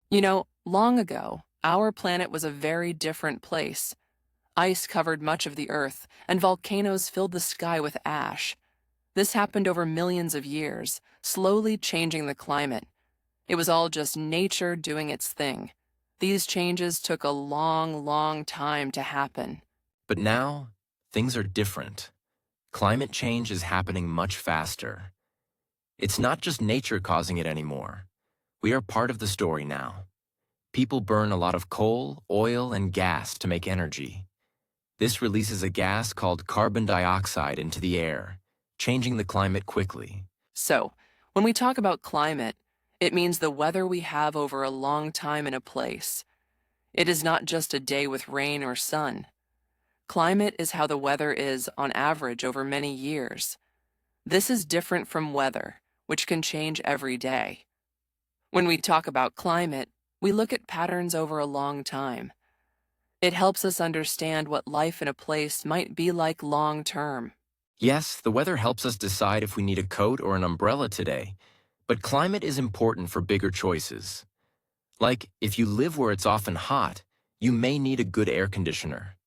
Long ago, our planet was a very different place. Ice covered much of the Earth, and volcanoes filled the sky with ash. This happened over millions of years, slowly changing the climate. It was all just nature doing its thing. These changes took a long, long time to happen. But now, things are different. Climate change is happening much faster. It's not just nature causing it anymore. We are part of the story now. People burn a lot of coal, oil, and gas to make energy. This releases a gas called carbon dioxide into the air, changing the climate quickly. So, when we talk about climate, it means the weather we have over a long time in a place. It is not just a day with rain or sun. Climate is how the weather is on average over many years. This is different from weather, which can change every day. When we talk about climate, we look at patterns over a long time. It helps us understand what life in a place might be like long term. Yes, the weather helps us decide if we need a coat or an umbrella today, but climate is important for bigger choices. Like, if you live where it's often hot, you may need a good air conditioner.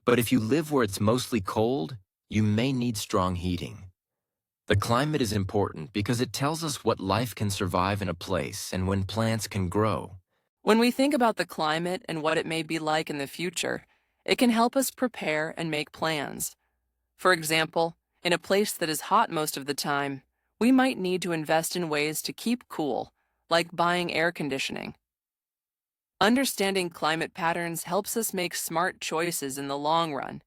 But if you live where it's mostly cold, you may need strong heating. The climate is important because it tells us what life can survive in a place and when plants can grow. When we think about the climate and what it may be like in the future, it can help us prepare and make plans. For example, in a place that is hot most of the time, we might need to invest in ways to keep cool, like buying air conditioning. Understanding climate patterns helps us make smart choices in the long run.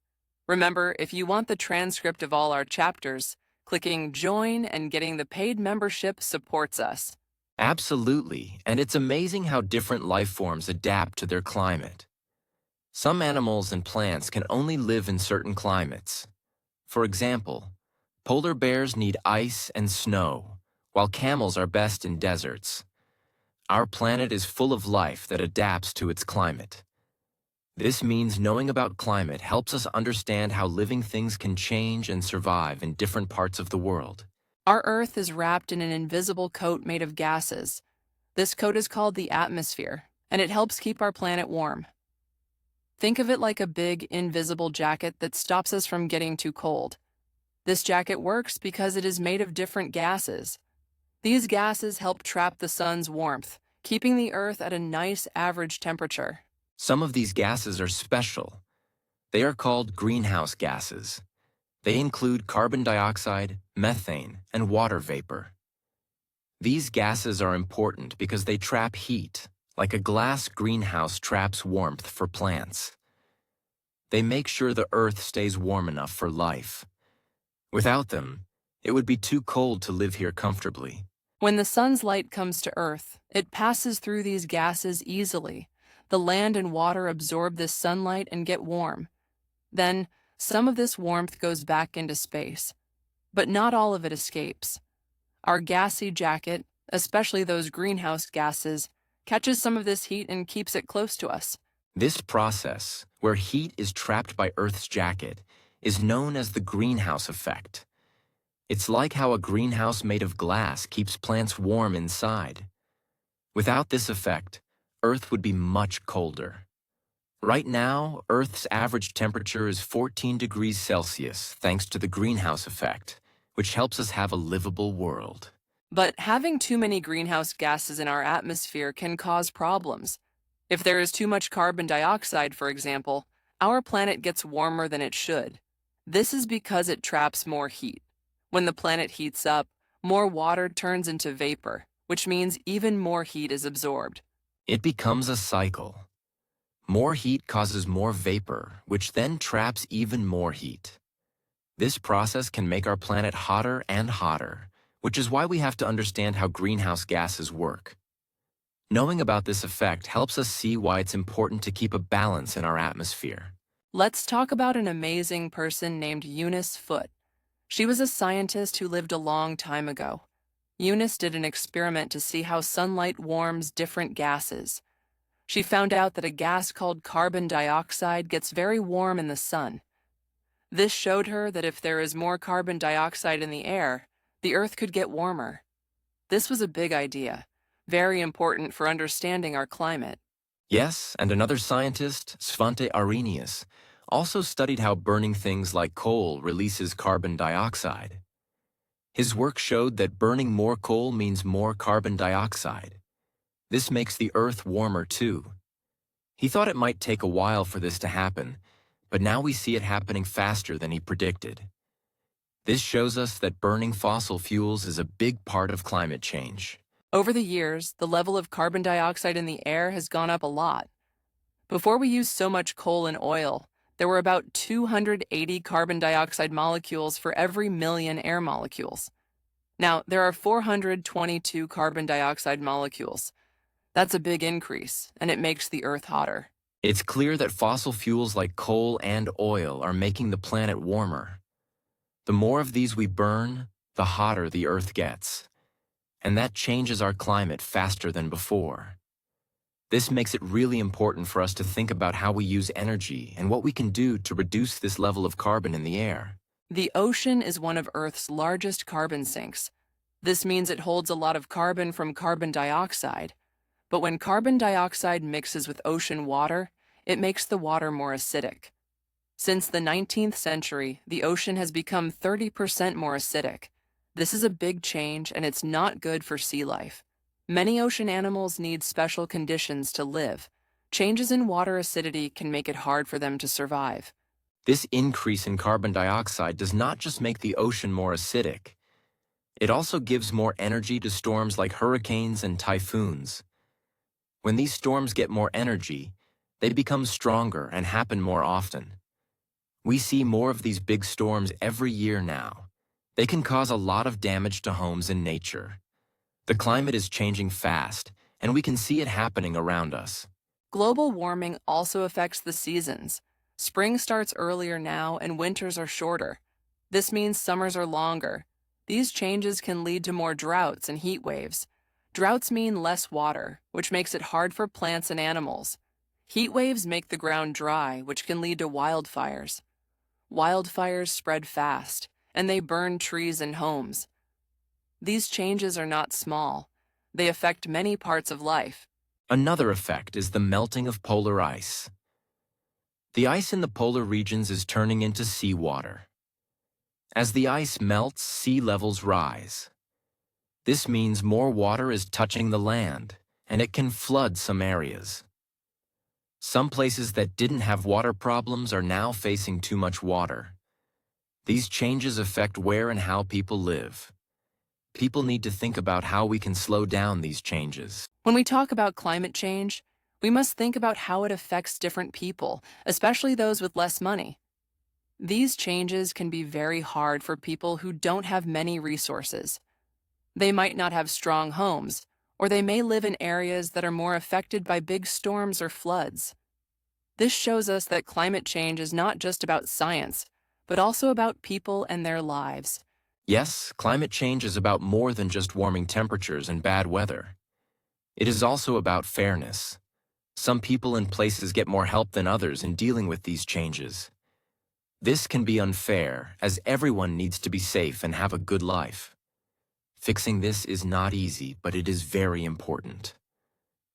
Remember, if you want the transcript of all our chapters, clicking Join and getting the paid membership supports us. Absolutely, and it's amazing how different life forms adapt to their climate. Some animals and plants can only live in certain climates. For example, polar bears need ice and snow, while camels are best in deserts. Our planet is full of life that adapts to its climate. This means knowing about climate helps us understand how living things can change and survive in different parts of the world. Our Earth is wrapped in an invisible coat made of gases. This coat is called the atmosphere, and it helps keep our planet warm. Think of it like a big, invisible jacket that stops us from getting too cold. This jacket works because it is made of different gases. These gases help trap the sun's warmth, keeping the Earth at a nice average temperature. Some of these gases are special. They are called greenhouse gases. They include carbon dioxide, methane, and water vapor. These gases are important because they trap heat, like a glass greenhouse traps warmth for plants. They make sure the Earth stays warm enough for life. Without them, it would be too cold to live here comfortably. When the sun's light comes to Earth, it passes through these gases easily. The land and water absorb this sunlight and get warm. Then, some of this warmth goes back into space, but not all of it escapes. Our gassy jacket, especially those greenhouse gases, catches some of this heat and keeps it close to us. This process, where heat is trapped by Earth's jacket, is known as the greenhouse effect. It's like how a greenhouse made of glass keeps plants warm inside. Without this effect, Earth would be much colder. Right now, Earth's average temperature is 14 degrees Celsius thanks to the greenhouse effect, which helps us have a livable world. But having too many greenhouse gases in our atmosphere can cause problems. If there is too much carbon dioxide, for example, our planet gets warmer than it should. This is because it traps more heat. When the planet heats up, more water turns into vapor, which means even more heat is absorbed. It becomes a cycle. More heat causes more vapor, which then traps even more heat. This process can make our planet hotter and hotter, which is why we have to understand how greenhouse gases work. Knowing about this effect helps us see why it's important to keep a balance in our atmosphere. Let's talk about an amazing person named Eunice Foote. She was a scientist who lived a long time ago. Eunice did an experiment to see how sunlight warms different gases. She found out that a gas called carbon dioxide gets very warm in the sun. This showed her that if there is more carbon dioxide in the air, the Earth could get warmer. This was a big idea, very important for understanding our climate. Yes, and another scientist, Svante Arrhenius, also studied how burning things like coal releases carbon dioxide. His work showed that burning more coal means more carbon dioxide. This makes the Earth warmer too. He thought it might take a while for this to happen, but now we see it happening faster than he predicted. This shows us that burning fossil fuels is a big part of climate change. Over the years, the level of carbon dioxide in the air has gone up a lot. Before we used so much coal and oil, there were about 280 carbon dioxide molecules for every million air molecules. Now, there are 422 carbon dioxide molecules. That's a big increase, and it makes the Earth hotter. It's clear that fossil fuels like coal and oil are making the planet warmer. The more of these we burn, the hotter the Earth gets. And that changes our climate faster than before. This makes it really important for us to think about how we use energy and what we can do to reduce this level of carbon in the air. The ocean is one of Earth's largest carbon sinks. This means it holds a lot of carbon from carbon dioxide. But when carbon dioxide mixes with ocean water, it makes the water more acidic. Since the 19th century, the ocean has become 30% more acidic. This is a big change, and it's not good for sea life. Many ocean animals need special conditions to live. Changes in water acidity can make it hard for them to survive. This increase in carbon dioxide does not just make the ocean more acidic. It also gives more energy to storms like hurricanes and typhoons. When these storms get more energy, they become stronger and happen more often. We see more of these big storms every year now. They can cause a lot of damage to homes and nature. The climate is changing fast, and we can see it happening around us. Global warming also affects the seasons. Spring starts earlier now, and winters are shorter. This means summers are longer. These changes can lead to more droughts and heat waves. Droughts mean less water, which makes it hard for plants and animals. Heat waves make the ground dry, which can lead to wildfires. Wildfires spread fast, and they burn trees and homes. These changes are not small. They affect many parts of life. Another effect is the melting of polar ice. The ice in the polar regions is turning into seawater. As the ice melts, sea levels rise. This means more water is touching the land, and it can flood some areas. Some places that didn't have water problems are now facing too much water. These changes affect where and how people live. People need to think about how we can slow down these changes. When we talk about climate change, we must think about how it affects different people, especially those with less money. These changes can be very hard for people who don't have many resources. They might not have strong homes, or they may live in areas that are more affected by big storms or floods. This shows us that climate change is not just about science, but also about people and their lives. Yes, climate change is about more than just warming temperatures and bad weather. It is also about fairness. Some people and places get more help than others in dealing with these changes. This can be unfair, as everyone needs to be safe and have a good life. Fixing this is not easy, but it is very important.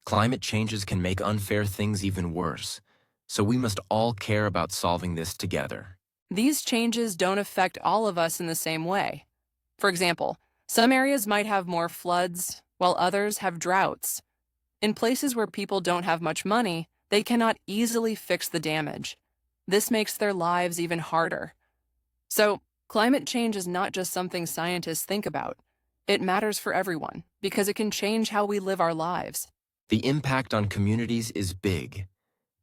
Climate changes can make unfair things even worse, so we must all care about solving this together. These changes don't affect all of us in the same way. For example, some areas might have more floods, while others have droughts. In places where people don't have much money, they cannot easily fix the damage. This makes their lives even harder. So, climate change is not just something scientists think about. It matters for everyone, because it can change how we live our lives. The impact on communities is big.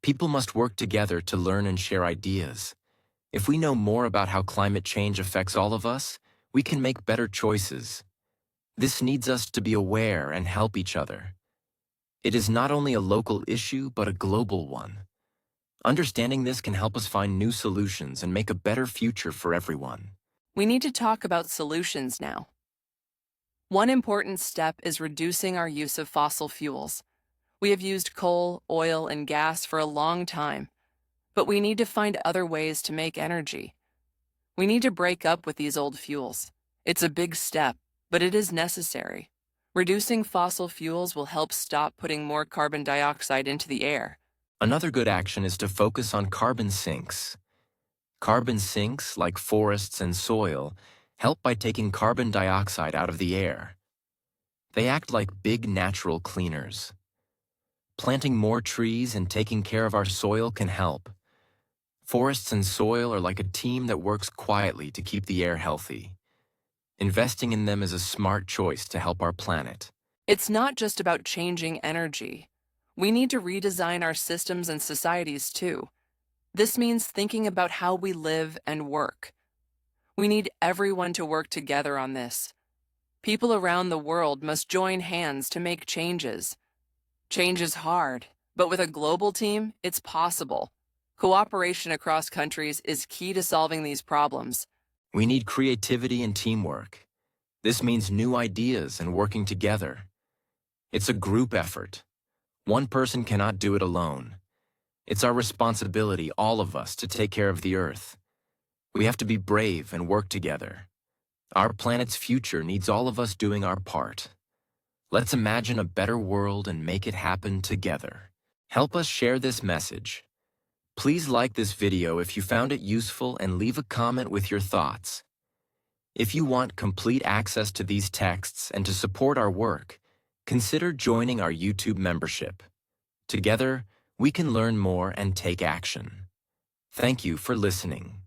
People must work together to learn and share ideas. If we know more about how climate change affects all of us, we can make better choices. This needs us to be aware and help each other. It is not only a local issue, but a global one. Understanding this can help us find new solutions and make a better future for everyone. We need to talk about solutions now. One important step is reducing our use of fossil fuels. We have used coal, oil, and gas for a long time, but we need to find other ways to make energy. We need to break up with these old fuels. It's a big step, but it is necessary. Reducing fossil fuels will help stop putting more carbon dioxide into the air. Another good action is to focus on carbon sinks. Carbon sinks, like forests and soil, help by taking carbon dioxide out of the air. They act like big natural cleaners. Planting more trees and taking care of our soil can help. Forests and soil are like a team that works quietly to keep the air healthy. Investing in them is a smart choice to help our planet. It's not just about changing energy. We need to redesign our systems and societies too. This means thinking about how we live and work. We need everyone to work together on this. People around the world must join hands to make changes. Change is hard, but with a global team, it's possible. Cooperation across countries is key to solving these problems. We need creativity and teamwork. This means new ideas and working together. It's a group effort. One person cannot do it alone. It's our responsibility, all of us, to take care of the Earth. We have to be brave and work together. Our planet's future needs all of us doing our part. Let's imagine a better world and make it happen together. Help us share this message. Please like this video if you found it useful and leave a comment with your thoughts. If you want complete access to these texts and to support our work, consider joining our YouTube membership. Together, we can learn more and take action. Thank you for listening.